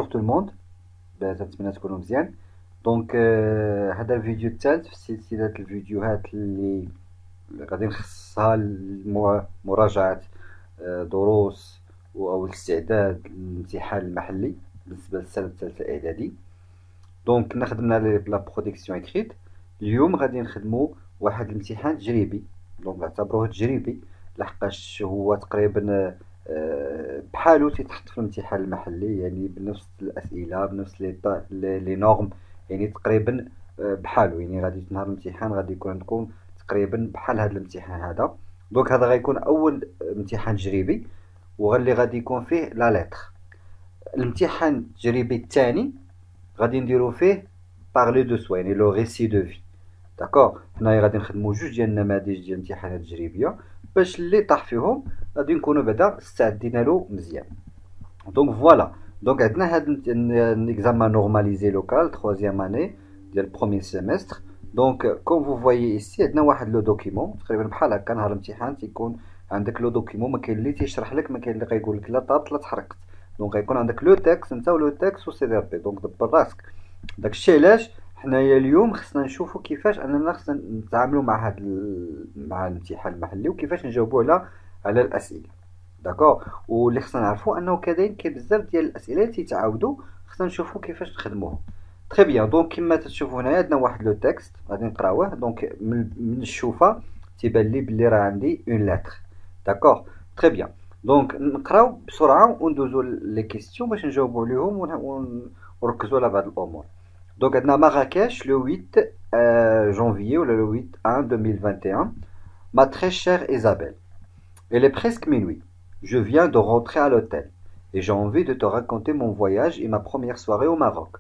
tout le monde. نتمنى تكونوا مزيان. دونك هذا الفيديو الثالث في سلسلة الفيديوهات اللي غادي نخصصها لمراجعة دروس أو الاستعداد للامتحان المحلي بالنسبة للسنة الثالثة الإعدادي. دونك كنا خدمنا لا برودكسيون إكريت. اليوم غادي نخدمو واحد الامتحان تجريبي، دونك نعتبروه تجريبي لحقاش هو تقريبا بحالو تيتحط في الامتحان المحلي، يعني بنفس الأسئلة بنفس لي نورم، يعني تقريبا بحالو، يعني غادي نهار الامتحان غادي يكون عندكم تقريبا بحال هذا الامتحان هذا. دونك هذا غيكون أول امتحان تجريبي واللي غادي يكون فيه لا لتر. الامتحان التجريبي الثاني غادي نديرو فيه بارلي دو سوا، يعني لو ريسي دو في. داكوغ، حنايا غادي نخدمو جوج ديال النماذج ديال الامتحانات التجريبيه باش اللي طاح فيهم غادي نكونوا بعدا استعدينا له مزيان. دونك فوالا، دونك عندنا هاد الاكزامان نورماليزي لوكال 3 اني ديال بروميير سيمستر. دونك كوم فو فوايي ايسي عندنا واحد لو دوكيمون تقريبا بحال هكا. نهار الامتحان تيكون عندك لو دوكيمون، ما كاين اللي تيشرح لك، ما كاين اللي غيقول لك لا طابت لا تحرقت. دونك غيكون عندك لو تكست انت ولو تكست وسي دي بي. دونك دبر راسك. داكشي علاش حنايا اليوم خصنا نشوفوا كيفاش اننا خصنا نتعاملوا مع مع الامتحان المحلي وكيفاش نجاوبوا على الاسئله. داكوغ، واللي خصنا نعرفوا انه كاين بزاف ديال الاسئله اللي تيتعاودوا، خصنا نشوفوا كيفاش نخدموهم. تري بيان. دونك كما تشوفوا هنايا عندنا واحد لو تكست غادي نقراوه. دونك من الشوفه تيبان لي بلي راه عندي اون لتر. داكوغ، تري بيان. دونك نقراو بسرعه وندوزو لي كيستيون باش نجاوبوا عليهم ونركزوا على بعض الامور. Donc, à Marrakech, le 8 janvier ou le 8 1 2021, ma très chère Isabelle, il est presque minuit. Je viens de rentrer à l'hôtel et j'ai envie de te raconter mon voyage et ma première soirée au Maroc.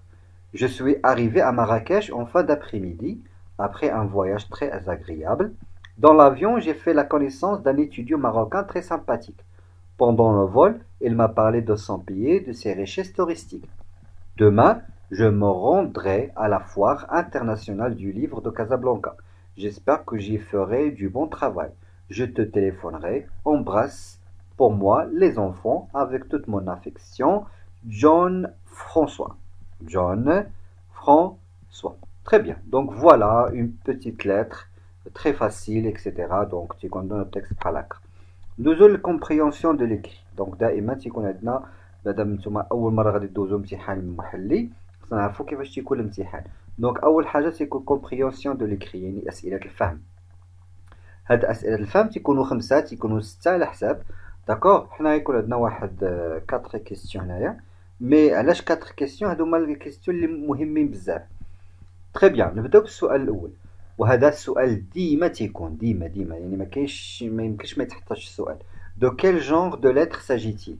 Je suis arrivé à Marrakech en fin d'après-midi, après un voyage très agréable. Dans l'avion, j'ai fait la connaissance d'un étudiant marocain très sympathique. Pendant le vol, il m'a parlé de son pays et de ses richesses touristiques. Demain, je me rendrai à la foire internationale du livre de Casablanca. J'espère que j'y ferai du bon travail. Je te téléphonerai. Embrasse pour moi les enfants avec toute mon affection. John François. John François. Très bien. Donc voilà une petite lettre très facile, etc. Donc tu connais le texte par là. Deuxième compréhension de l'écrit. Donc دائما تيكون عندنا مادام نتوما اول مره غادي دوزو امتحان المحلي خصنا نعرفوا كيفاش تيكون الامتحان. دونك اول حاجه تيكون كومبريونسيون دو ليكري، يعني اسئله الفهم. هاد اسئله الفهم تيكونوا 5 تيكونوا 6 على حساب. داكوغ، حنا يكون عندنا واحد 4 كيستيون هنايا. مي علاش 4 كيستيون؟ هادو هما الكيستيون اللي مهمين بزاف. تري بيان، نبداو بالسؤال الاول، وهذا السؤال ديما تيكون ديما يعني ما يمكنش ما يتحطش السؤال. دو كيل جونغ دو لتر ساجيتيل؟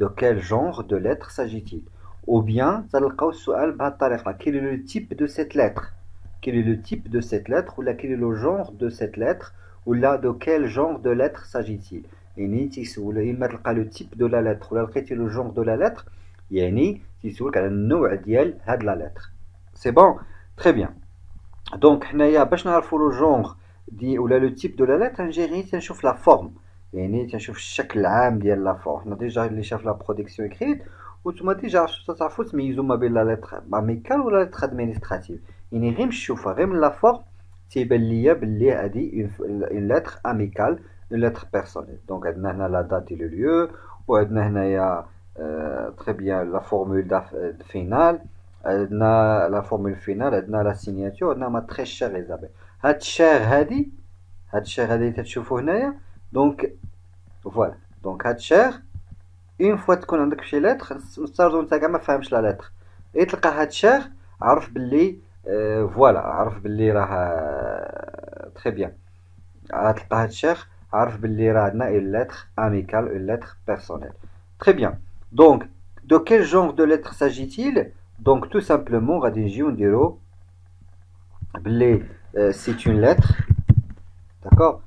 De quel genre de lettre s'agit-il? Ou bien, تلقاو السؤال بهذه الطريقة. Quel est le type de cette lettre? Quel est le type de cette lettre? Ou là, quel est le genre de cette lettre? Ou là, de quel genre de lettre s'agit-il? يعني تيسول إما تلقى le type de la lettre ولا لقيتي le genre de la lettre، يعني تيسولك على النوع ديال هاد la lettre. C'est bon? Très bien. Donc حنايا باش نعرفوا le genre دي ولا le type de la lettre نجي غير تنشوف la forme، يعني تنشوف الشكل العام ديال لا فور. حنا ديجا اللي شاف لا برودكسيون اكريت وانتما ديجا تعرفوا تميزوا ما بين لا لتر اميكال ولا لتر ادمينستراتيف، يعني غير من الشوفه غير من لا فور تيبان ليا بلي هادي اون لتر اميكال اون لتر بيرسونيل. دونك عندنا هنا لا دات دو ليو، وعندنا هنايا تري بيان لا فورمول فينال، عندنا لا فورمول فينال، عندنا لا سيناتور، عندنا ما تري شير ايزابيل. هاد الشير هادي تتشوفوا هنايا. دونك فوالا، دونك هاد شير اون فوا تكون عندك شي لتر نفترضو نتا كاع ما فاهمش لا لتر، اي تلقى هاد شير عرف باللي فوالا عرف باللي راه تري بيان. تلقى هاد شير عرف باللي راه عندنا اون لتر اميكال اون لتر بيرسونيل. تري بيان. دونك دو كيل جونغ دو لتر ساجيتيل؟ دونك تو سامبلومون غادي نجيو نديرو باللي سي اون لتر. داكوغ،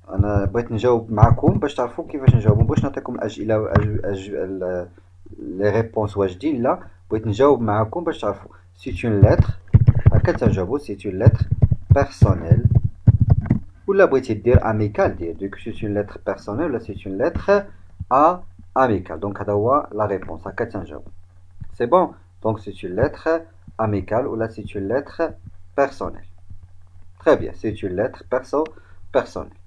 انا بغيت نجاوب معكم باش تعرفوا كيفاش نجاوبوا، باش نعطيكم الاسئله لي ريبونس واجدين. لا، بغيت نجاوب معكم باش تعرفوا سي اون لتر هكا تنجاوبوا سي اون لتر بيرسونيل، ولا بغيتي دير اميكال دير دوك سي اون لتر بيرسونيل ولا سي اون لتر اميكال. دونك هذا هو لا ريبونس هكا تنجاوب. C'est bon? Donc c'est une lettre amicale ou là c'est une lettre personnelle. Très bien, c'est une lettre personnelle.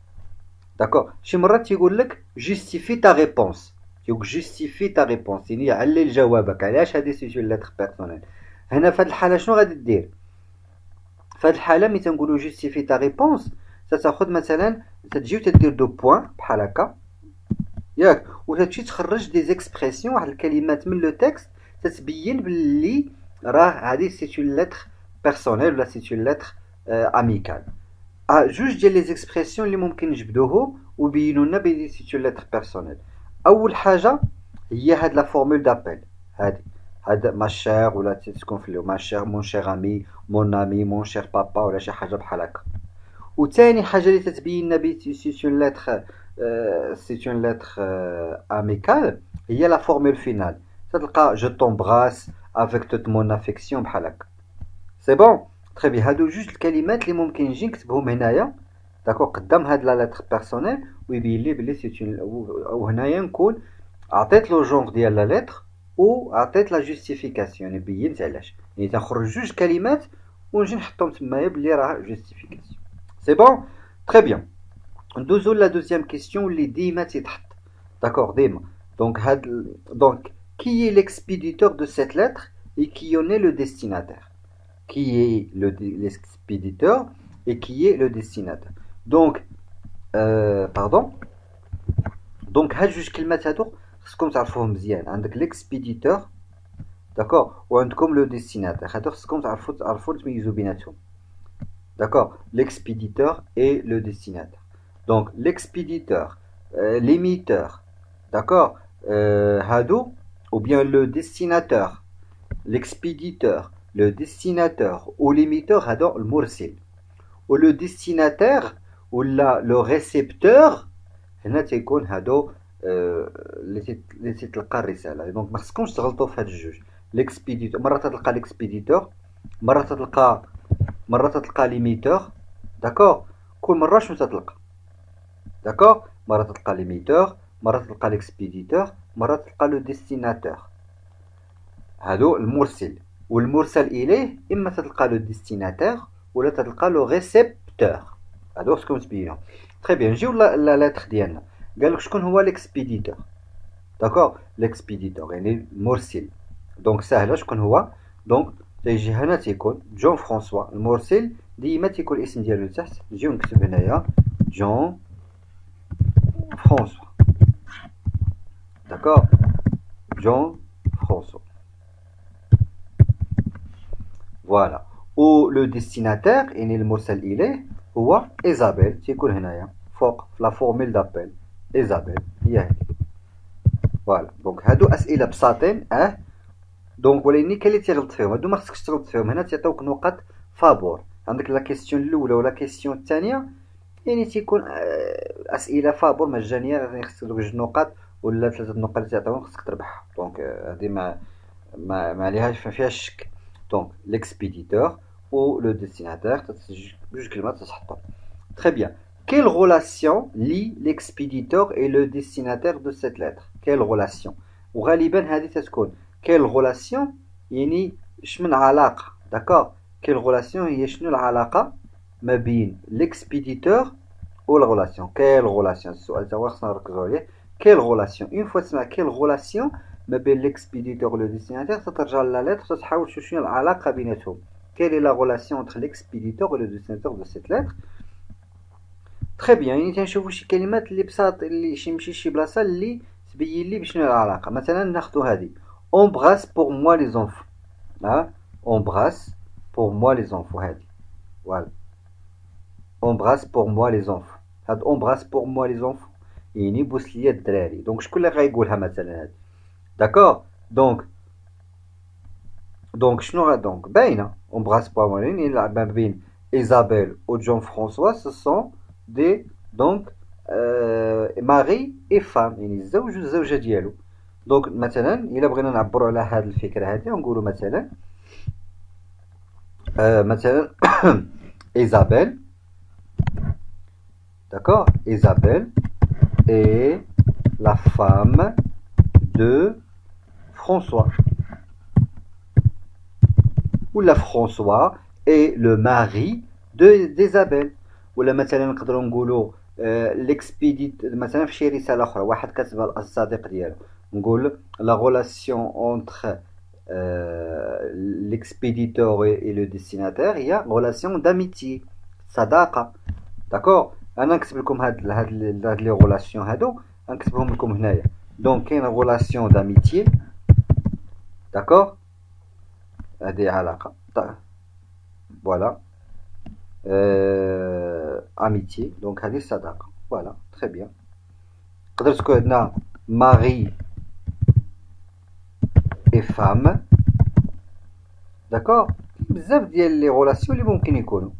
D'accord? شي مرات يقول لك justifie ta réponse. يقول justifie ta réponse يعني علل جوابك علاش هذه سي une lettre personnelle. هنا في هذه الحالة شنو غادي دير؟ في هذه الحالة ملي تنقولوا justifie ta réponse تتاخذ مثلا تجي وتدير دو بوين بحال هكا ياك وتمشي تخرج دي زيكسبرسيون واحد الكلمات من لو تكست تتبين باللي راه هذه سي une lettre personnelle ولا سي une lettre amicale. جوج ديال لي زيكسبرسيون اللي ممكن نجبدوهم وبينوا لنا بلي سي une lettre personnelle. اول حاجه هي هاد لا فورمول دابيل هاد ما شير ولا تكون في ما شير مون شير امي مون شير بابا ولا شي حاجه بحال هكا. وثاني حاجه اللي تتبين لنا بلي سي une lettre amicale هي لا فورمول فينال تلقى جو طومبراس افيك توت مون افيكسيون بحال هكا. سي بون تري بي هادو جوج الكلمات اللي ممكن نجي نكتبهم هنايا داكوغ قدام هاد لا لتر بيرسونيل ويبين لي بلي سي او هنايا نكون عطيت لو جونغ ديال لا لتر و عطيت لا جوستيفيكاسيون يعني بينت علاش يعني تنخرج جوج كلمات ونجي نحطهم تمايا بلي راه جوستيفيكاسيون. سي بون تري بيان. ندوزو لا دوزيام كيسيون اللي ديما تيتحط داكوغ ديما دونك كي est l'expéditeur de cette lettre et qui en est le destinataire. Qui est l'expéditeur et qui est le destinataire. Donc, pardon. Donc, هاد جوج كلمات هادو خصكم تعرفوهم مزيان. عندك l'expéditeur, d'accord, وعندكم le destinataire. هادو خصكم تعرفوا تميزوا بيناتهم. D'accord, l'expéditeur et le destinataire. Donc, l'expéditeur, l'émetteur, d'accord, هادو ou bien le destinateur, l'expéditeur, le destinateur ou l'émetteur هذا المرسل و le destinataire ولا le récepteur هنا تيكون هادو اللي تلقى الرساله. دونك ما خصكمش تغلطوا في هاد الجوج. l'expéditeur مره تلقى l'expéditeur مره تلقى l'émetteur داكوغ كل مره شنو تتلقى داكوغ مره تلقى l'émetteur مره تلقى l'expéditeur مره تلقى le destinateur هادو المرسل والمرسل اليه اما تلقى لو ديستيناتور ولا تلقى لو ريسيبتور هادو خصكم تبينو. تري بيان نجيو لا لاتر ديالنا قالك شكون هو l'expéditeur داكوغ l'expéditeur يعني المرسل دونك ساهله شكون هو دونك تيجي هنا تيكون جون فرانسوا المرسل ديما تيكون الاسم ديالو لتحت نجيو نكتب هنايا جون فرانسوا داكوغ جون فرانسوا. Voilà. Ou le destinataire يعني المرسل إليه هو إيزابيل تيكون هنايا فوق في لا فورمول دابيل إيزابيل هي هذه. فوالا دونك هادو أسئلة بساطين دونك ولكن كاين اللي تيغلط فيهم هادو ما خصكش تغلط فيهم. هنا تيعطيوك نقط فابور. عندك لا كيسيون الأولى ولا كيسيون الثانية يعني تيكون أسئلة فابور مجانية يعني خصك جوج نقط ولا 3 نقط اللي تيعطيوهم خصك تربحها. دونك هادي ما عليهاش ما فيهاش شك. Donc, l'expéditeur ou le destinataire, très bien. Quelle relation lie l'expéditeur et le destinataire de cette lettre? Quelle relation? وغالبا هذه تكون quelle relation يعني شمن علاقة d'accord quelle relation هي شنو العلاقة ما بين l'expéditeur و la relation quelle relation السؤال تا هو خصنا نركزوا عليه quelle relation une fois تسمع quelle relation ما بين l'expéditeur و le destinataire تترجع لا lettre تحاول تشوف شنو العلاقة بيناتهم. Quelle est la relation entre l'expéditeur et le destinataire de cette lettre? Très bien. يعني تنشوفوا شي كلمات اللي بساط اللي يمشي شي بلاصة اللي تبين لي بشنو العلاقة. مثلا ناخذوا هذه embrasse pour moi les enfants. embrasse pour moi les enfants هذه. Voilà. embrasse pour moi les enfants. هاد embrasse pour moi les enfants يعني بوس ليا الدراري. دونك شكون اللي غايقولها مثلا هذه D'accord donc شنو donc باينه embrasse pas moi يعني ما بين Isabelle ou Jean-François ce sont des donc mari et femme يعني الزوج والزوجه ديالو. دونك مثلا الا بغينا نعبروا على هذه الفكره هذه نقولوا مثلا مثلا Isabelle d'accord Isabelle est la femme de François. ولا François est le mari d'Isabelle. ولا مثلا نقدروا نقولوا l'expéditeur. مثلا في شي رسالة أخرى واحد كاتبها للصديق ديالو نقول la relation entre l'expéditeur et le destinataire هي relation d'amitié صداقة. داكور انا نكتب لكم هاد لي غولاسيون هادو نكتبهم لكم هنايا. دونك كاين غولاسيون داميتي داكور هادي علاقة فوالا اميتي دونك هادي الصداقة فوالا تري بيان. نقدر تكون عندنا ماري اي فام داكور بزاف ديال لي غولاسيون اللي ممكن يكونوا.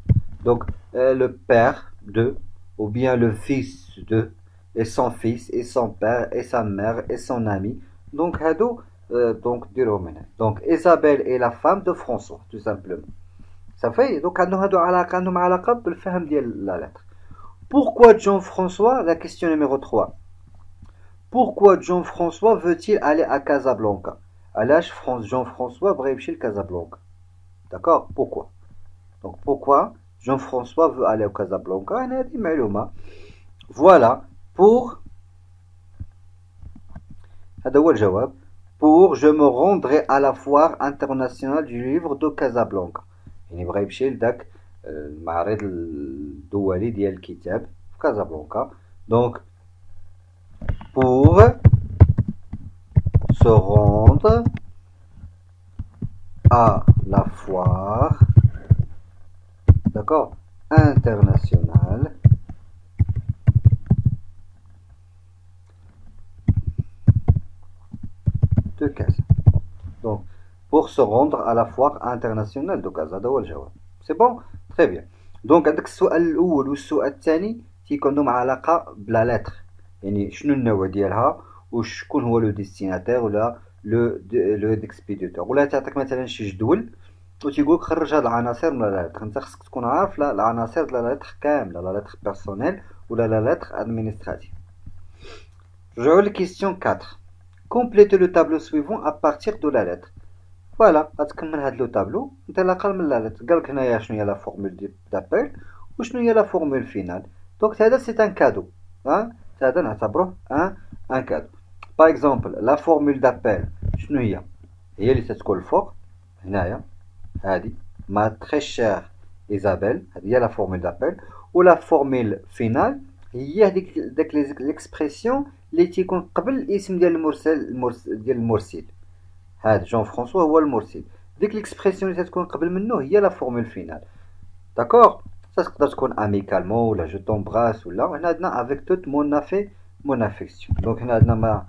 دونك le père de ou bien le fils de et son fils et son père et sa mère et son ami. Donc هادو donc ديروهم هنا. Donc Isabelle est la femme de François tout simplement. Ça fait donc عندهم هادو علاقة بالفهم ديال la lettre. Pourquoi Jean-François, la question numéro 3. Pourquoi Jean-François veut-il aller à Casablanca? علاش Jean-François بغى يمشي لكازابلانكا. D'accord? Pourquoi? Donc pourquoi Jean-François veut aller au Casablanca? أنا هذه معلومة. Voilà pour هذا هو الجواب. Pour je me rendrai à la foire internationale du livre de Casablanca. يعني بغى يمشي لذاك المعرض الدولي ديال الكتاب في كازابلانكا. Donc pour se rendre à la foire, d'accord, internationale de Casa. Donc pour se rendre à la foire internationale de Casa. هذا هو الجواب. C'est bon? Très bien. Donc عندك السؤال الأول والسؤال الثاني تيكون عندهم علاقة بلا لتر. يعني شنو النوع ديالها وشكون هو لو ديستيناتير ولا لو ديكسبيديتور. ولا تعطيك مثلا شي جدول وتيقولك خرج هاد العناصر من لا لتر. انت خصك تكون عارف العناصر ديال لا لتر كامله، لا لتر بيرسونيل ولا لا لتر ادمينستراتيف. نرجعو لكيستيون 4. كومبليتي لو تابلو سويفون ا بارتير دو لا لتر. فوالا غتكمل هاد لو تابلو انطلاقا من لا لتر. قالك هنايا شنو هي لا فورمول دابيل وشنو هي لا فورمول فينال. دونك هذا سي ان كادو. هذا نعتبروه ان كادو. باغ اكزومبل لا فورمول دابيل شنو هي اللي تتكون الفوق هنايا هادي ما تري شير ايزابيل. هذه هي لا فورمول دابيل. ولا فورمول فينال هي هذيك داك ليكسبرسيون اللي تيكون قبل الاسم ديال المرسل. هذا جون فرانسوا هو المرسل. ديك ليكسبرسيون اللي تتكون قبل منه هي لا فورمول فينال. داكور تقدر تكون اميكالمون ولا جو طومبراس ولا هنا عندنا افيك توت مون افيكسيون. دونك هنا عندنا ما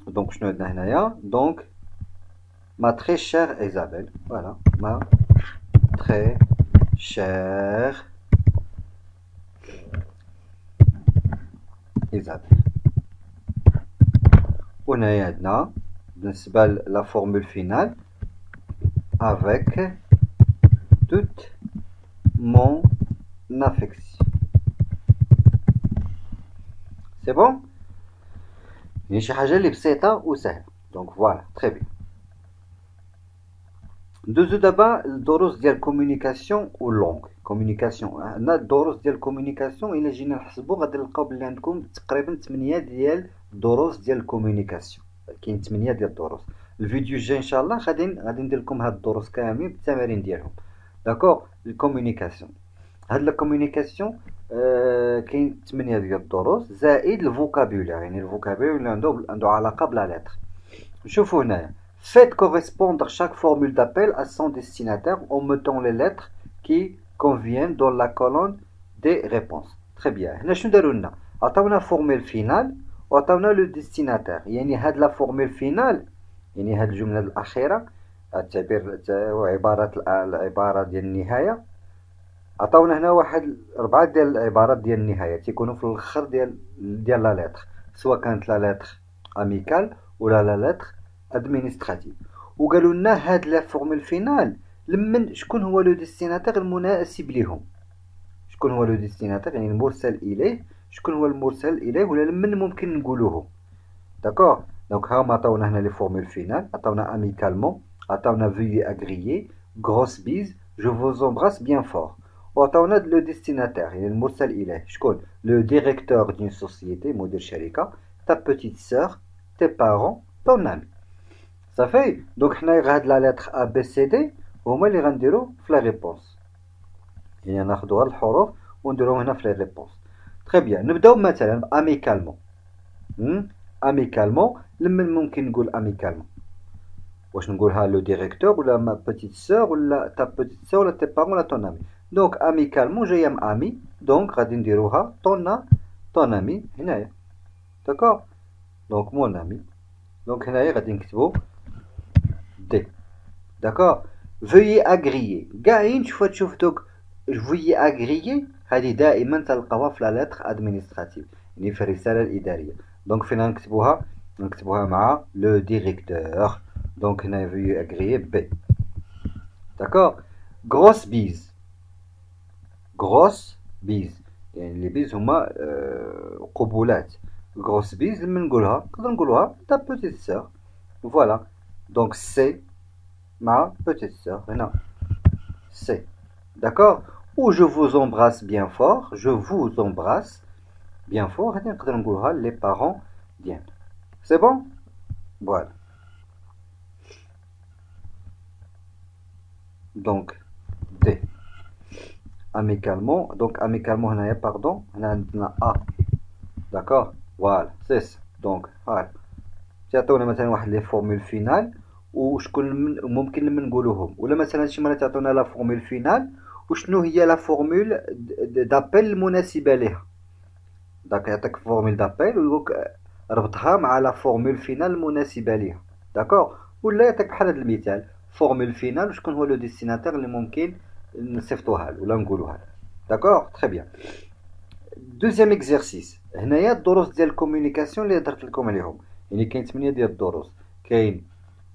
دونك شنو عندنا هنايا دونك ما تري شير ايزابيل. فوالا ما تري شير ايزابيل. وهنايا عندنا بالنسبة لا فورمول فينال افيك toute mon affection. C'est bon? يعني شي حاجة اللي بسيطة وسهلة. دونك فوالا تري بيان. ندوزو دابا الدروس ديال كومونيكاسيون و لونغ. كومونيكاسيون عندنا الدروس ديال كومونيكاسيون إلا جينا نحسبو غادي نلقاو بلي عندكم تقريبا 8 ديال الدروس ديال الكومونيكاسيون. كاين 8 ديال الدروس. الفيديو الجاي ان شاء الله غادي ندير لكم هاد الدروس كاملين بالتمارين ديالهم. داكور الكومونيكاسيون. هاد لا كومونيكاسيون كاين 8 ديال الدروس زائد الفوكابولير. يعني الفوكابولير اللي عنده علاقه بلا لتر. نشوفوا هنايا faites correspondre chaque formule d'appel à son destinataire en mettant les lettres qui conviennent dans la colonne des réponses. Très bien. هنا شنو داروا لنا؟ عطاونا فورمول فينال وعطاونا لو ديستيناتير. يعني هاد لا فورمول فينال يعني هاد الجمله الاخيره التعبير العباره ديال النهايه عطاونا هنا واحد 4 ديال العبارات ديال النهايه تيكونوا في الاخر ديال لا لتر، سواء كانت لا لتر اميكال ولا لا لتر ادمينستراتيف. وقالوا لنا هاد لا فورمول فينال لمن شكون هو لو ديستيناتير المناسب ليهم. شكون هو لو ديستيناتير يعني المرسل اليه، شكون هو المرسل اليه ولا لمن ممكن نقولوه. داكور دونك ها هما عطاونا هنا لي فورمول فينال. عطاونا اميكالمون عطاونا veuillez agréer grosse bise je vous embrasse bien fort وعطاونا le destinataire يعني المرسل إليه شكون le directeur d'une société مدير شركة ta petite sœur tes parents ton ami صافي دونك حنايا هاد لا لتر A B C D هما اللي غنديرو في لا ريبونس يعني ناخدو هاد الحروف ونديروهم هنا في لي ريبونس تري بيان نبداو مثلا اميكالمون اميكالمون لمن ممكن نقول اميكالمون واش نقولها لو ديريكتور ولا ما بوتيت سور ولا تا بوتيت سور ولا تي بارون ولا طون امي دونك اميكالمون جايه مع امي دونك غادي نديروها طون امي هنايا داكور دونك مون امي دونك هنايا غادي نكتبو دي داكور veuillez agréer كاع تشوف دوك veuillez agréer هذه دائما تلقاوها في لا لتر ادمينستراتيف يعني في الرساله الاداريه دونك فين نكتبوها مع لو ديريكتور دونك هنا veuillez agréer بي داكور grosse bise يعني لي بيز هما قبولات grosse bise لما نقولها نقدر نقولوها ta petite sœur فوالا دونك سي مع petite sœur هنا سي داكور ou je vous embrasse bien fort je vous embrasse bien fort هذه نقدر نقولها les parents ديالنا c'est bon voilà donc D amicalement donc amicalement هنايا pardon هنا عندنا A d'accord voilà c'est ça donc هاي تعطونا مثلا واحد لي فورمول فينال وشكون ممكن لما نقولوهم ولا مثلا شي مرات تعطونا لا فورمول فينال وشنو هي لا فورمول دابيل المناسبه ليها داك يعطيك فورمول دابيل ويقولك ربطها مع لا فورمول فينال المناسبه ليها داكور ولا يعطيك بحال هذا المثال فورمول فينال وشكون هو لو ديستيناتير اللي ممكن نصيفطوها له ولا نقولوها له داكور تري بيان دوزيام اكزرسيس هنايا الدروس ديال الكومونيكاسيون اللي درت لكم عليهم يعني كاين 8 ديال الدروس كاين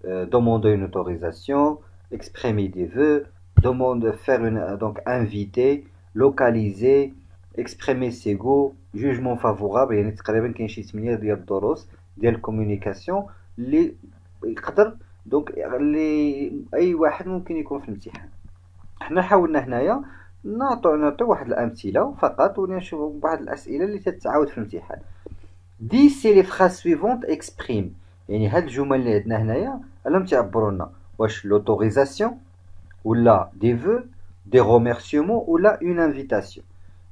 demander une autorisation exprimer des vœux demande faire une donc inviter localiser exprimer ses goûts jugement favorable يعني تقريبا كاين شي 8 ديال الدروس ديال الكومونيكاسيون اللي يقدر دونك اللي اي واحد ممكن يكون في الامتحان حنا حاولنا هنايا نعطيو واحد الامثله فقط ونشوفوا بعض الاسئله اللي تتعاود في الامتحان دي سي لي فراز سويفونت اكسبريم يعني هاد الجمل اللي عندنا هنايا راهم تعبروا لنا واش لوتوريزاسيون ولا دي فو دي روميرسيومون ولا اون انفيتاسيون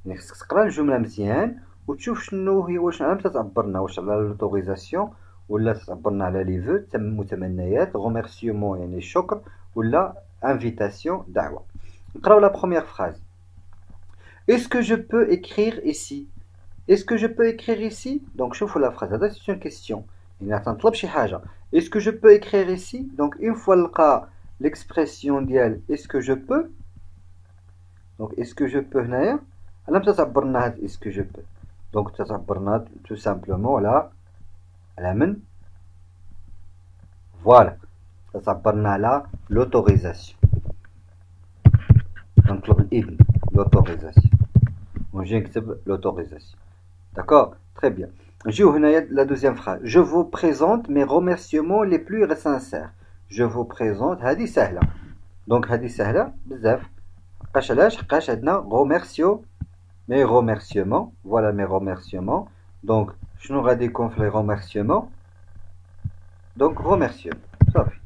يعني خصك تقرا الجمله مزيان وتشوف شنو هي واش راهم تتعبرنا واش على لوتوريزاسيون ولا تتعبرنا على لي فو متمنيات روميرسيومون يعني الشكر ولا انفيتاسيون دعوه نقراو لا بروميير فراز est-ce que je peux écrire ici est-ce que je peux écrire ici donc شوفوا la phrase هذا c'est une question يعني تنطلب شي حاجه est-ce que je peux écrire ici donc une fois لقى l'expression ديال est-ce que je peux donc est-ce que je peux هنايا على تتعبرنا هاد est-ce que je peux donc تتعبرنا tout simplement على من voilà تتعبرنا على l'autorisation نطلب الإذن l'autorisation ونجي نكتب l'autorisation d'accord très bien نجيو هنايا la deuxième phrase je vous présente mes remerciements les plus sincères je vous présente هذه سهله دونك هذه سهله بزاف حقاش علاش حقاش عندنا remercio mes remerciements voilà mes remerciements donc شنو غادي يكون في les remerciements donc remerciements صافي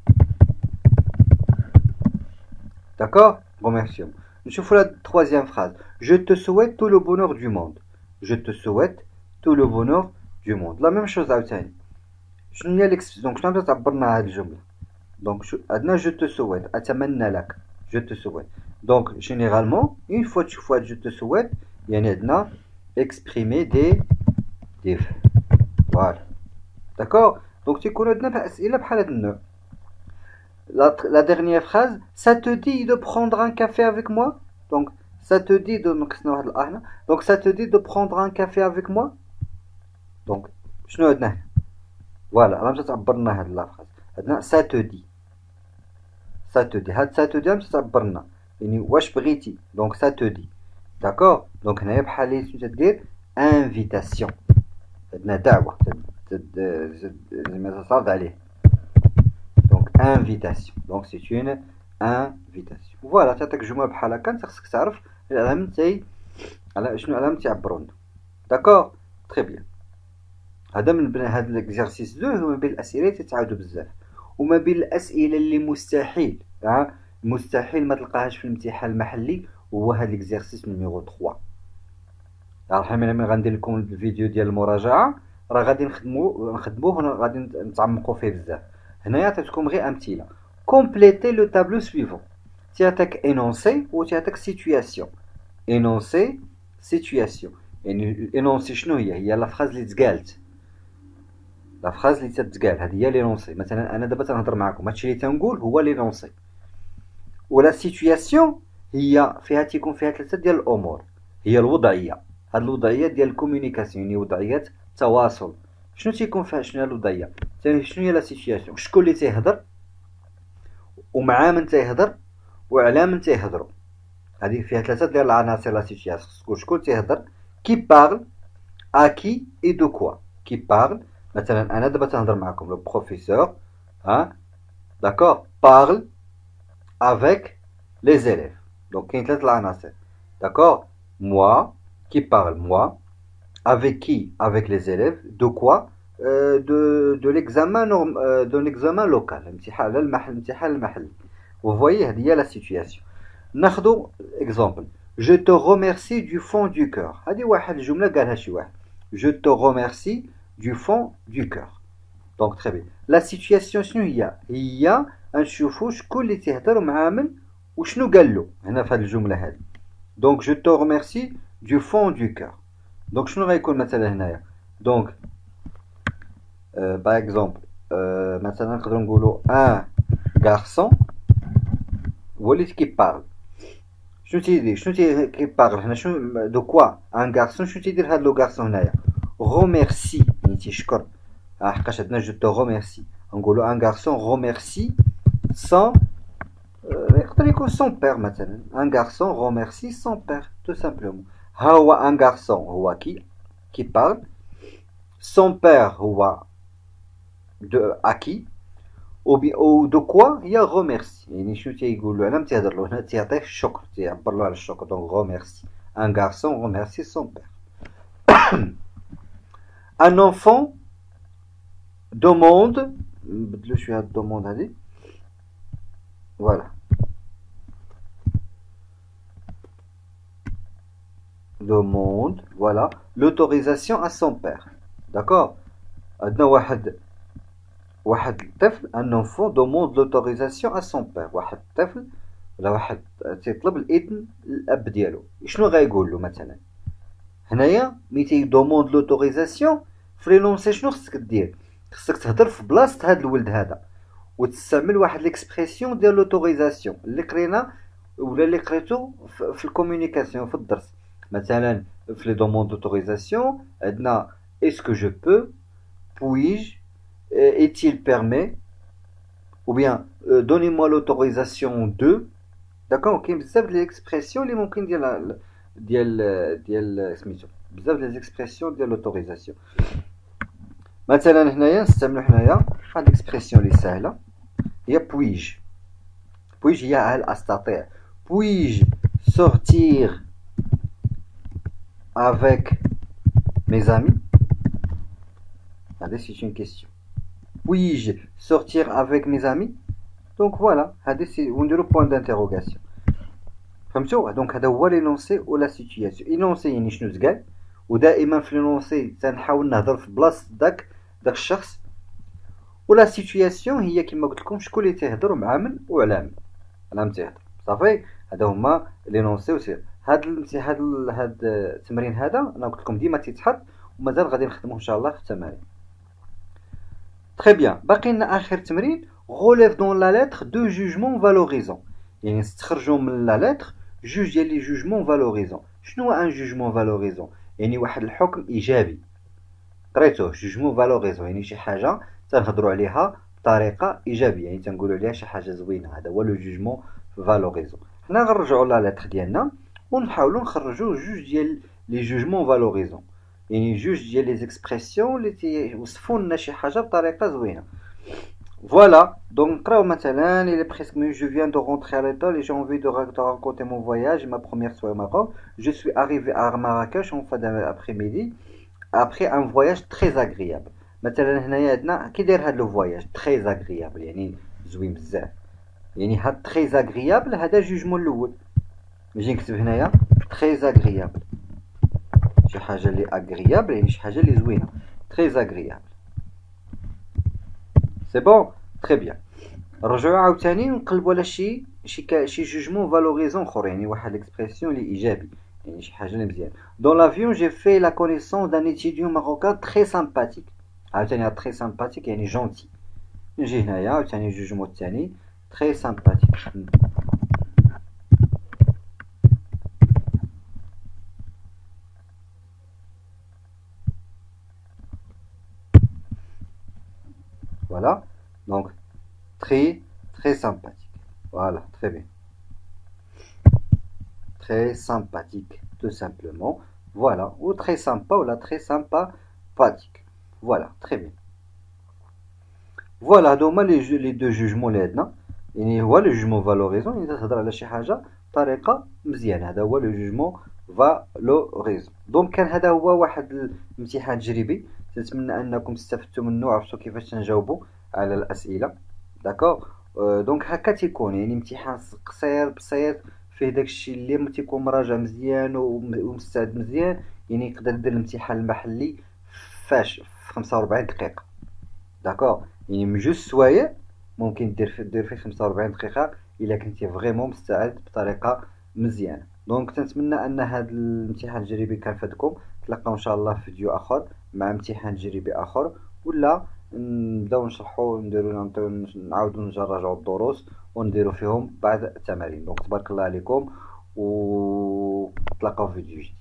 d'accord remerciements نشوفوا la troisième phrase je te souhaite tout le bonheur du monde je te souhaite tout le bonheur du monde la même chose عاوتاني شنو هي دونك شنو تعبرنا هذه الجمله دونك عندنا je te souhaite اتمنى لك je te souhaite donc généralement une fois تشوفوا je te souhaite يعني عندنا exprimer des voilà d'accord donc تيكونوا عندنا اسئله بحال هذا النوع la dernière phrase ça te dit de prendre un café avec moi donc ça te dit de نقصنا واحد الاهنا donc ça te dit de prendre un café avec moi donc شنو عندنا فوالا راه تعبرنا هاد لا فراز عندنا ça te dit هاد ça te dit تعبرنا يعني واش بغيتي donc ça te dit d'accord donc هنايا بحال اللي تدير invitation عندنا دعوه زعما تصاد عليه donc invitation. Donc c'est une invitation. Voilà, تعطيك جملة بحال هكا انت خصك تعرف العلامة تاعي على شنو العلامة تيعبروا لنا. داكور تري بيان. هذا من هذا الاكزرسيس 2 هو ما بين الاسئله اللي تتعاودوا بزاف وما بين الاسئله اللي مستحيل مستحيل ما تلقاهاش في الامتحان المحلي، وهو هذا الاكزرسيس نيميرو 3. راح ملي غندير لكم الفيديو ديال المراجعه راه غادي نخدموه غادي نتعمقوا فيه بزاف. هنايا عطيتكم غير امثله. كومبليتي لو تابلو سويفون، تيعطيك انونسي وتيعطيك سيتوياسيون. انونسي سيتوياسيون، يعني الانونسي شنو هي لا فراز اللي تقالت، لا فراز اللي تتقال هذه هي لينونسي. مثلا انا دابا تنهضر معكم هادشي اللي تنقول هو لينونسي. ولا سيتوياسيون هي فيها تيكون فيها ثلاثه ديال الامور، هي الوضعيه. هاد الوضعيه ديال الكومونيكاسيون يعني وضعيات التواصل. شنو تيكون فيها شنو هي الوضعيه؟ شنو هي لا سيتوياسيون؟ شكون اللي تيهضر ومع من تيهضر وعلى من تيهضروا. هذه فيها ثلاثه ديال العناصر لا سيتوياسيون. شكون تيهضر، كي بارل، à qui et de quoi. Qui parle. مثلا انا دابا تنهضر معكم. لو بروفيسور d'accord parle avec les élèves. donc كاين ثلاث العناصر. d'accord moi qui parle moi, avec qui, avec les élèves, de quoi, de l'examen de l'examen local. الامتحان المحلي. vous voyez هذه هي la situation. ناخذ exemple. je te remercie du fond du cœur. هذه واحد الجمله قالها شي واحد. je te remercie du fond du cœur. donc très bien. la situation شنو هي نشوفوا شكون اللي تيهضر مع من وشنو قال له هنا في هذه الجمله هذه. donc je te remercie du fond du cœur. donc شنو غيكون مثلا هنايا؟ donc par exemple مثلا نقدروا نقولوا un garçon هو اللي كيبارل. شنو تيدير كيبارل هنا؟ شنو دو كوا ان غارسون؟ شنو تيدير هاد لو غارسون هنايا؟ روميرسي، يعني تيشكر. حقاش عندنا جو تو روميرسي نقولوا ان غارسون روميرسي سون يقدر يكون سون بير. مثلا ان غارسون روميرسي سون بير تو سامبلومون. ها هو ان غارسون هو كي بارل. سون بير هو دو اكي او دو كوا هي غوميرسي، يعني شنو تيقول له هنا؟ تيهضر له هنا تيعطيه الشكر، تيعبر له على الشكر. دونك غوميرسي ان غارسون غوميرسي سون بير. ان انفون دوموند، نبدلو شويه هاد دوموند هادي. فوالا دوموند فوالا l'autorisation à son père. d'accord عندنا واحد الطفل ان انفون دوموند لوتوريزاسيون ا سون بير. واحد الطفل ولا واحد تيطلب الاذن للاب ديالو. شنو غايقول له مثلا هنايا ملي تيدوموند لوتوريزاسيون فريلونسي؟ شنو خصك دير؟ خصك تهضر في بلاصه هذا الولد هذا وتستعمل واحد ليكسبرسيون ديال لوتوريزاسيون اللي قرينا ولا اللي قريتو في الكومونيكاسيون في الدرس. مثلا في لي دوموند لوتوريزاسيون عندنا اسكو جو بو، puis-je, est-il permis, ou bien donnez-moi l'autorisation de. d'accord كاين بزاف ديال ليكسبرسيون اللي ممكن ديال سميتو بزاف ديال ليكسبرسيون ديال لوتوريزاسيون. مثلا هنايا نستعملوا هنايا واحد ليكسبرسيون اللي ساهله هي puis-je. puis-je هي هل استطيع. puis-je sortir avec mes amis. هذه c'est une question. puis-je sortir avec mes amis. donc voilà هذه سي ونديرو بوين دانتيروغاسيون. فهمتوا؟ دونك هذا هو لينونسي ولا سيتوياسيون. اينونسي يعني شنو تقال، ودائما في لينونسي تنحاول نهضر في بلاصه داك الشخص. ولا سيتوياسيون هي كما قلت لكم شكون اللي تيهضر مع من وعلى من على من تيهضر. صافي هذا هما لينونسي وسير. هاد التمرين هذا انا قلت لكم ديما تيتحط ومازال غادي نخدموه ان شاء الله في التمارين. Très bien. باقي لنا اخر تمرين. relève dans la lettre deux jugements valorisants. يعني نستخرجوا من لا لتر جوج ديال لي جوجمون فالوريزون. شنو هو ان جوجمون فالوريزون؟ يعني واحد الحكم ايجابي. قريتوه جوجمون فالوريزون يعني شي حاجه تنهضروا عليها بطريقه ايجابيه، يعني تنقولوا عليها شي حاجه زوينه. هذا هو لو جوجمون فالوريزون. حنا غنرجعوا لا لتر ديالنا ونحاولوا نخرجوا جوج ديال لي جوجمون فالوريزون، يعني جوج ديال لي زيكسبرسيون اللي تيوصفوا لنا شي حاجه بطريقه زوينه. Voilà, donc مثلا il est presque mieux, je viens de rentrer à l'école et j'ai envie de raconter mon voyage, ma première soirée au Maroc. Je suis arrivé à Marrakech en fin d'après-midi après un voyage très agréable. مثلا هنايا عندنا كي داير هذا لو فواياج très agréable يعني زوين بزاف. يعني هاد très agréable هذا جوجمون الاول. نجي نكتب هنايا très agréable. شي حاجه اللي agréable يعني شي حاجه اللي زوينه. très agréable. C'est bon? Très bien. نرجعو عاوتاني نقلبو على شي جوجمون فالوريزون اخر يعني واحد ليكسبرسيون اللي ايجابي يعني شي حاجه اللي مزيان. Dans l'avion j'ai fait la connaissance d'un étudiant marocain très sympathique. عاوتاني très sympathique يعني gentil. نجي هنايا عاوتاني الجوجمون الثاني très sympathique. Voilà. Donc très sympathique. Voilà, très bien. Très sympathique, tout simplement. Voilà. Ou très sympa ou la très sympathique. Voilà, très bien. فوالا هادو هما لي دو جوجمون اللي عندنا يعني هو لو جوجمون فالوريزون يعني تهضر على شي حاجه بطريقه مزيانه هذا هو لو جوجمون فالوريزون دونك كان هذا هو واحد الامتحان تجريبي نتمنى انكم استفدتوا منه وعرفتوا كيفاش تنجاوبوا على الاسئله داكوغ دونك هكا تيكون يعني امتحان قصير بسيط فيه داكشي اللي تيكون مراجع مزيان ومستعد مزيان يعني يقدر يدير الامتحان المحلي فاش في 45 دقيقه داكوغ يعني من جوج سوايع ممكن دير فيه 45 دقيقة إلا كنتي فريمون مستعد بطريقة مزيانة دونك تنتمنى أن هذا الامتحان التجريبي كان فادكم نتلاقاو إن شاء الله في فيديو آخر مع امتحان تجريبي آخر ولا نبداو نشرحو نعاودو نراجعو الدروس ونديرو فيهم بعض التمارين دونك تبارك الله عليكم و نتلاقاو في فيديو جديد.